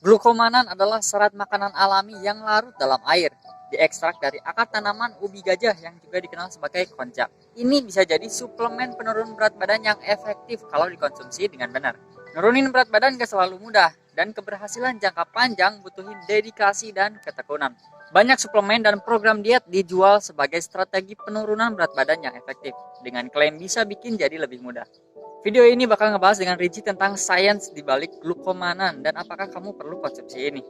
Glukomanan adalah serat makanan alami yang larut dalam air, diekstrak dari akar tanaman ubi gajah yang juga dikenal sebagai konjac. Ini bisa jadi suplemen penurun berat badan yang efektif kalau dikonsumsi dengan benar. Nurunin berat badan gak selalu mudah, dan keberhasilan jangka panjang butuhin dedikasi dan ketekunan. Banyak suplemen dan program diet dijual sebagai strategi penurunan berat badan yang efektif, dengan klaim bisa bikin jadi lebih mudah. Video ini bakal ngebahas dengan rinci tentang sains di balik glukomanan dan apakah kamu perlu konsumsi ini.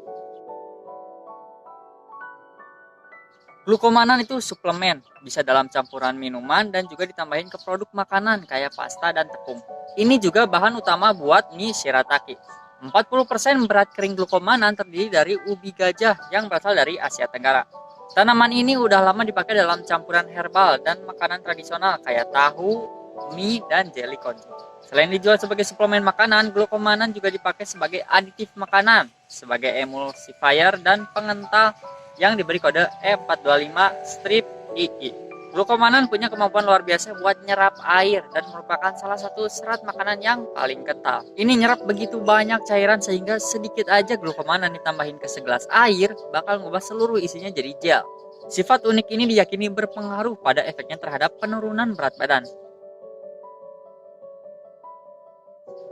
Glukomanan itu suplemen, bisa dalam campuran minuman dan juga ditambahin ke produk makanan kayak pasta dan tepung. Ini juga bahan utama buat mie shirataki. 40% berat kering glukomanan terdiri dari ubi gajah yang berasal dari Asia Tenggara. Tanaman ini udah lama dipakai dalam campuran herbal dan makanan tradisional kayak tahu, mie, dan jelly konjac. Selain dijual sebagai suplemen makanan, glukomanan juga dipakai sebagai aditif makanan, sebagai emulsifier dan pengental yang diberi kode E425-II. Glukomanan punya kemampuan luar biasa buat nyerap air dan merupakan salah satu serat makanan yang paling kental. Ini nyerap begitu banyak cairan sehingga sedikit aja glukomanan ditambahin ke segelas air bakal ngubah seluruh isinya jadi gel. Sifat unik ini diyakini berpengaruh pada efeknya terhadap penurunan berat badan.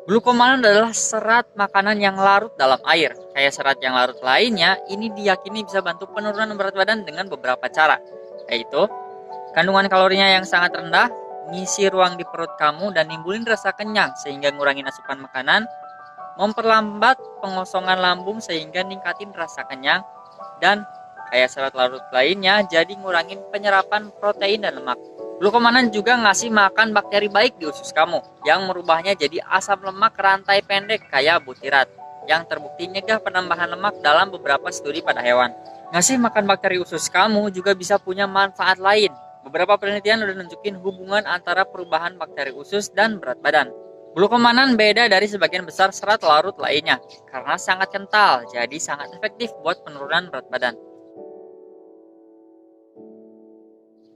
Glukomanan adalah serat makanan yang larut dalam air. Kayak serat yang larut lainnya, ini diyakini bisa bantu penurunan berat badan dengan beberapa cara, yaitu kandungan kalorinya yang sangat rendah, ngisi ruang di perut kamu dan nimbulin rasa kenyang sehingga ngurangin asupan makanan, memperlambat pengosongan lambung sehingga ningkatin rasa kenyang, dan kayak serat larut lainnya jadi ngurangin penyerapan protein dan lemak. Glukomanan juga ngasih makan bakteri baik di usus kamu, yang merubahnya jadi asam lemak rantai pendek kayak butirat, yang terbukti nyegah penambahan lemak dalam beberapa studi pada hewan. Ngasih makan bakteri usus kamu juga bisa punya manfaat lain. Beberapa penelitian udah nunjukin hubungan antara perubahan bakteri usus dan berat badan. Glukomanan beda dari sebagian besar serat larut lainnya, karena sangat kental, jadi sangat efektif buat penurunan berat badan.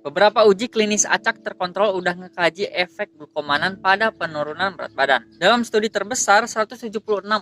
Beberapa uji klinis acak terkontrol udah ngekaji efek glukomanan pada penurunan berat badan. Dalam studi terbesar, 176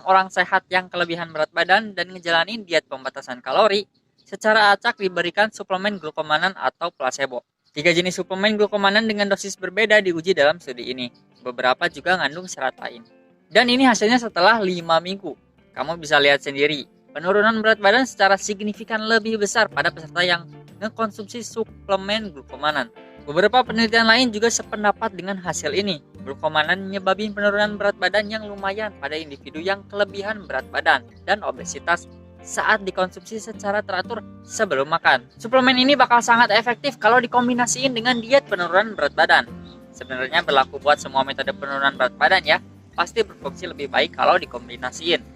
orang sehat yang kelebihan berat badan dan ngejalanin diet pembatasan kalori, secara acak diberikan suplemen glukomanan atau placebo. 3 jenis suplemen glukomanan dengan dosis berbeda diuji dalam studi ini. Beberapa juga ngandung serat lain. Dan ini hasilnya setelah 5 minggu. Kamu bisa lihat sendiri, penurunan berat badan secara signifikan lebih besar pada peserta yang mengkonsumsi suplemen glukomanan. Beberapa penelitian lain juga sependapat dengan hasil ini. Glukomanan menyebabkan penurunan berat badan yang lumayan pada individu yang kelebihan berat badan dan obesitas saat dikonsumsi secara teratur sebelum makan. Suplemen ini bakal sangat efektif kalau dikombinasiin dengan diet penurunan berat badan. Sebenarnya berlaku buat semua metode penurunan berat badan ya. Pasti berfungsi lebih baik kalau dikombinasiin.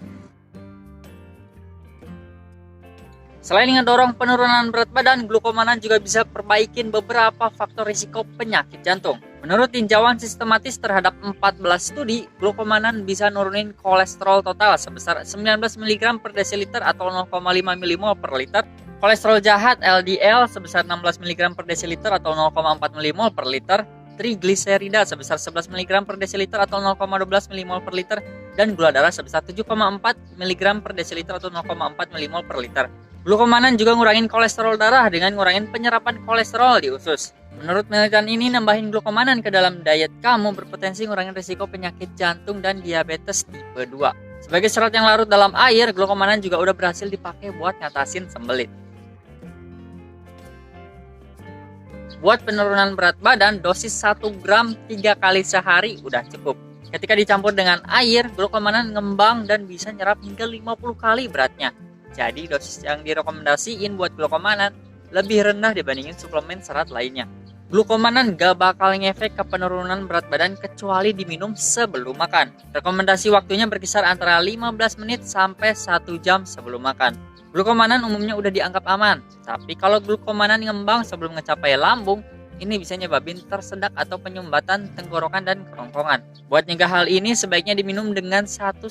Selain ngedorong penurunan berat badan, glukomanan juga bisa perbaikin beberapa faktor risiko penyakit jantung. Menurut tinjauan sistematis terhadap 14 studi, glukomanan bisa nurunin kolesterol total sebesar 19 mg per desiliter atau 0,5 mmol per liter, kolesterol jahat LDL sebesar 16 mg per desiliter atau 0,4 mmol per liter, trigliserida sebesar 11 mg per desiliter atau 0,12 mmol per liter, dan gula darah sebesar 7,4 mg per desiliter atau 0,4 mmol per liter. Glukomanan juga ngurangin kolesterol darah dengan ngurangin penyerapan kolesterol di usus. Menurut penelitian ini, nambahin glukomanan ke dalam diet kamu berpotensi ngurangin risiko penyakit jantung dan diabetes tipe 2. Sebagai serat yang larut dalam air, glukomanan juga udah berhasil dipakai buat ngatasin sembelit. Buat penurunan berat badan, dosis 1 gram 3 kali sehari udah cukup. Ketika dicampur dengan air, glukomanan ngembang dan bisa nyerap hingga 50 kali beratnya. Jadi dosis yang direkomendasiin buat glukomanan lebih rendah dibandingin suplemen serat lainnya. Glukomanan gak bakal ngefek ke penurunan berat badan kecuali diminum sebelum makan. Rekomendasi waktunya berkisar antara 15 menit sampai 1 jam sebelum makan. Glukomanan umumnya udah dianggap aman, tapi kalau glukomanan ngembang sebelum ngecapai lambung, ini bisa nyebabin tersedak atau penyumbatan tenggorokan dan kerongkongan. Buat nyegah hal ini, sebaiknya diminum dengan 1-2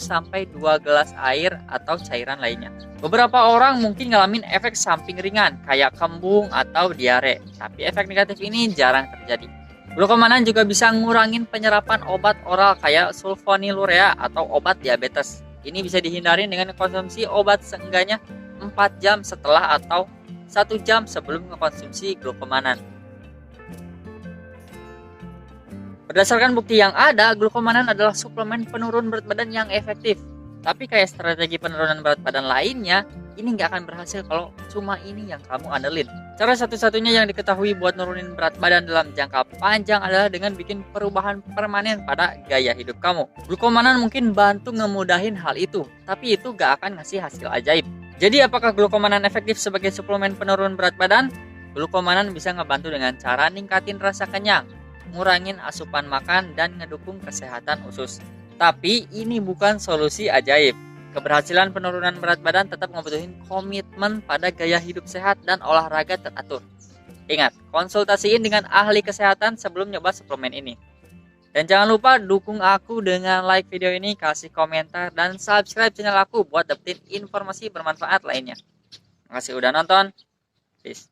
gelas air atau cairan lainnya. Beberapa orang mungkin ngalamin efek samping ringan, kayak kembung atau diare. Tapi efek negatif ini jarang terjadi. Glukomanan juga bisa ngurangin penyerapan obat oral kayak sulfonylurea atau obat diabetes. Ini bisa dihindari dengan konsumsi obat seenggaknya 4 jam setelah atau 1 jam sebelum mengkonsumsi glukomanan. Berdasarkan bukti yang ada, glukomanan adalah suplemen penurun berat badan yang efektif. Tapi kayak strategi penurunan berat badan lainnya, ini nggak akan berhasil kalau cuma ini yang kamu andelin. Cara satu-satunya yang diketahui buat nurunin berat badan dalam jangka panjang adalah dengan bikin perubahan permanen pada gaya hidup kamu. Glukomanan mungkin bantu ngemudahin hal itu, tapi itu nggak akan ngasih hasil ajaib. Jadi apakah glukomanan efektif sebagai suplemen penurun berat badan? Glukomanan bisa ngebantu dengan cara ningkatin rasa kenyang, ngurangin asupan makan, dan ngedukung kesehatan usus. Tapi ini bukan solusi ajaib. Keberhasilan penurunan berat badan tetap ngebutuhin komitmen pada gaya hidup sehat dan olahraga teratur. Ingat, konsultasiin dengan ahli kesehatan sebelum nyoba suplemen ini. Dan jangan lupa dukung aku dengan like video ini, kasih komentar, dan subscribe channel aku buat dapetin informasi bermanfaat lainnya. Makasih udah nonton. Peace.